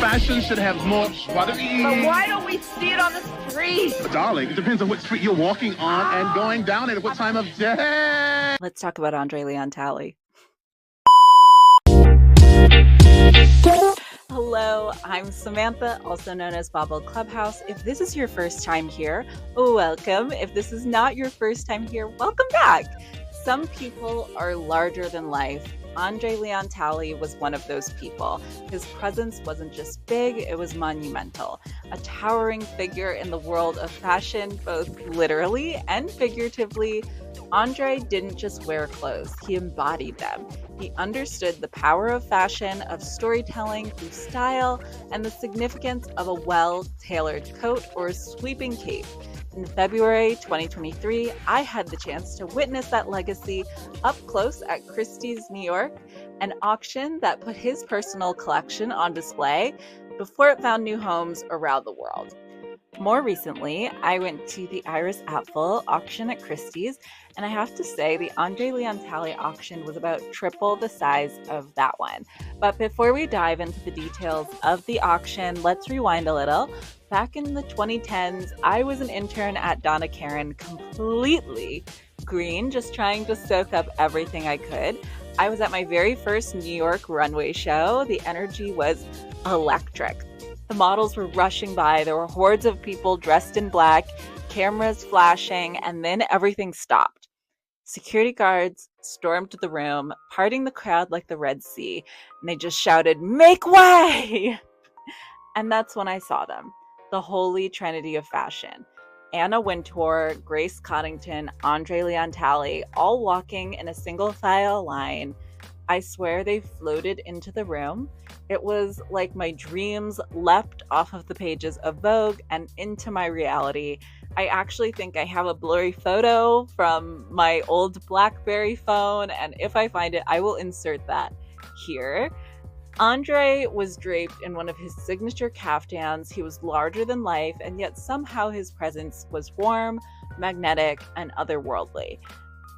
fashion should have more buttery. But why don't we see it on the street? Darling, it depends on what street you're walking on and going down and at what time of day. Let's talk about Andre Leon Talley. Hello, I'm Samantha, also known as Bobble Clubhouse. If this is your first time here, welcome. If this is not your first time here, welcome back. Some people are larger than life. Andre Leon Talley was one of those people. His presence wasn't just big, it was monumental. A towering figure in the world of fashion, both literally and figuratively. Andre didn't just wear clothes, he embodied them. He understood the power of fashion, of storytelling through style, and the significance of a well-tailored coat or a sweeping cape. In February 2023, I had the chance to witness that legacy up close at Christie's, New York, an auction that put his personal collection on display before it found new homes around the world. More recently, I went to the Iris Apfel auction at Christie's, and I have to say the Andre Leon Talley auction was about triple the size of that one. But before we dive into the details of the auction, let's rewind a little. Back in the 2010s, I was an intern at Donna Karan, completely green, just trying to soak up everything I could. I was at my very first New York runway show. The energy was electric. The models were rushing by. There were hordes of people dressed in black, cameras flashing, and then everything stopped. Security guards stormed the room, parting the crowd like the Red Sea, and they just shouted, "Make way!" And that's when I saw them, the holy trinity of fashion. Anna Wintour, Grace Coddington, Andre Leon Talley, all walking in a single file line. I swear they floated into the room. It was like my dreams leapt off of the pages of Vogue and into my reality. I actually think I have a blurry photo from my old BlackBerry phone, and if I find it, I will insert that here. Andre was draped in one of his signature kaftans. He was larger than life, and yet somehow his presence was warm, magnetic, and otherworldly.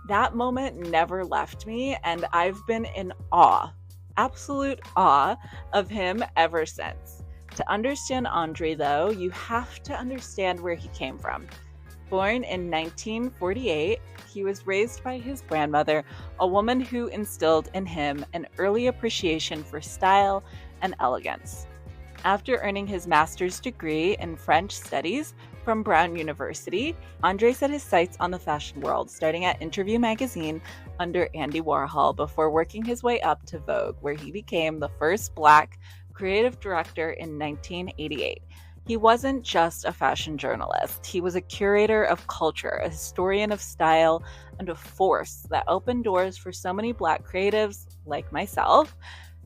That moment never left me, and I've been in awe, absolute awe of him ever since. To understand Andre, though, you have to understand where he came from. Born in 1948, he was raised by his grandmother, a woman who instilled in him an early appreciation for style and elegance. After earning his master's degree in French studies from Brown University, Andre set his sights on the fashion world, starting at Interview magazine under Andy Warhol before working his way up to Vogue, where he became the first Black creative director in 1988. He wasn't just a fashion journalist. He was a curator of culture, a historian of style, and a force that opened doors for so many Black creatives, like myself,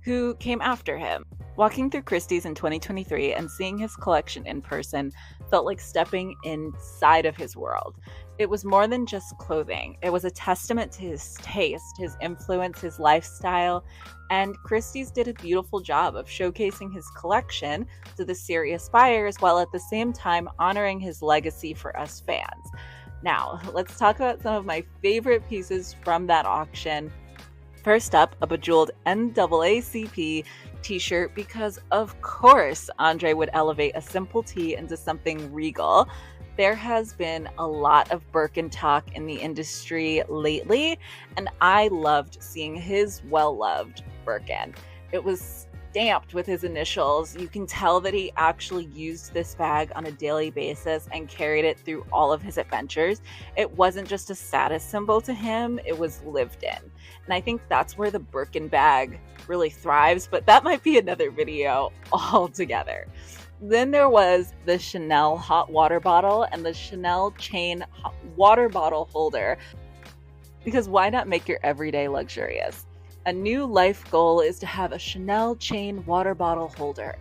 who came after him. Walking through Christie's in 2023 and seeing his collection in person felt like stepping inside of his world. It was more than just clothing. It was a testament to his taste, his influence, his lifestyle, and Christie's did a beautiful job of showcasing his collection to the serious buyers while at the same time honoring his legacy for us fans. Now, let's talk about some of my favorite pieces from that auction. First up, a bejeweled NAACP t-shirt, because of course Andre would elevate a simple tee into something regal. There has been a lot of Birkin talk in the industry lately, and I loved seeing his well-loved Birkin. It was stamped with his initials. You can tell that he actually used this bag on a daily basis and carried it through all of his adventures. It wasn't just a status symbol to him, it was lived in. And I think that's where the Birkin bag really thrives, but that might be another video altogether. Then there was the Chanel hot water bottle and the Chanel chain water bottle holder, because why not make your everyday luxurious? A new life goal is to have a Chanel chain water bottle holder.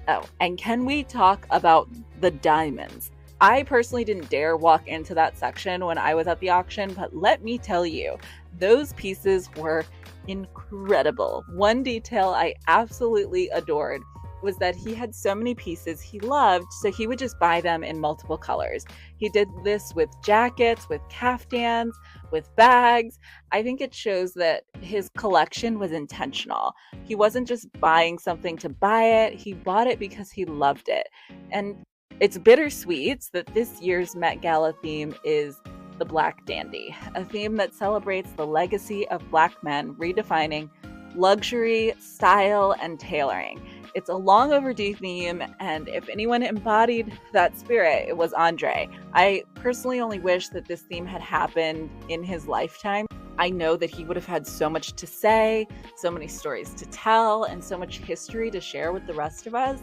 Oh, and can we talk about the diamonds? I personally didn't dare walk into that section when I was at the auction, but let me tell you, those pieces were incredible. One detail I absolutely adored was that he had so many pieces he loved, so he would just buy them in multiple colors. He did this with jackets, with kaftans, with bags. I think it shows that his collection was intentional. He wasn't just buying something to buy it, he bought it because he loved it. And it's bittersweet that this year's Met Gala theme is the Black Dandy, a theme that celebrates the legacy of Black men redefining luxury, style, and tailoring. It's a long overdue theme, and if anyone embodied that spirit, it was Andre. I personally only wish that this theme had happened in his lifetime. I know that he would have had so much to say, so many stories to tell, and so much history to share with the rest of us.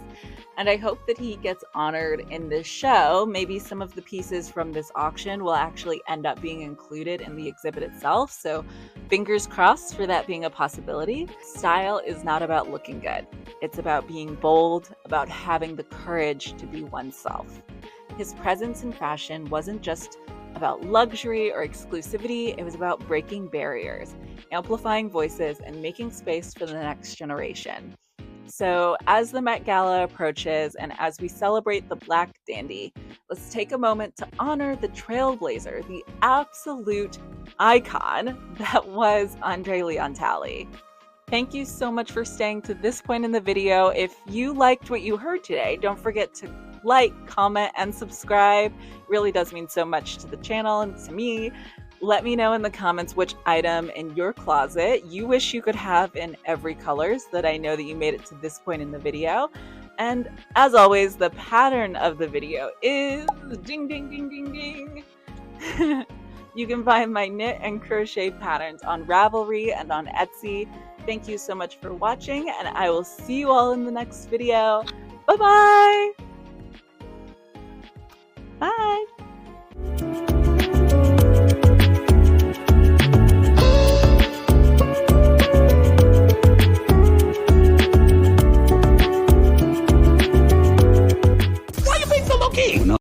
And I hope that he gets honored in this show. Maybe some of the pieces from this auction will actually end up being included in the exhibit itself. So fingers crossed for that being a possibility. Style is not about looking good. It's about being bold, about having the courage to be oneself. His presence in fashion wasn't just about luxury or exclusivity, it was about breaking barriers, amplifying voices, and making space for the next generation. So as the Met Gala approaches and as we celebrate the Black Dandy, let's take a moment to honor the trailblazer, the absolute icon that was Andre Leon Talley. Thank you so much for staying to this point in the video. If you liked what you heard today, don't forget to like, comment, and subscribe. It really does mean so much to the channel and to me. Let me know in the comments which item in your closet you wish you could have in every color so that I know that you made it to this point in the video. And as always, the pattern of the video is ding, ding, ding, ding, ding. You can find my knit and crochet patterns on Ravelry and on Etsy. Thank you so much for watching, and I will see you all in the next video. Bye-bye! Bye! Why are you being so low-key?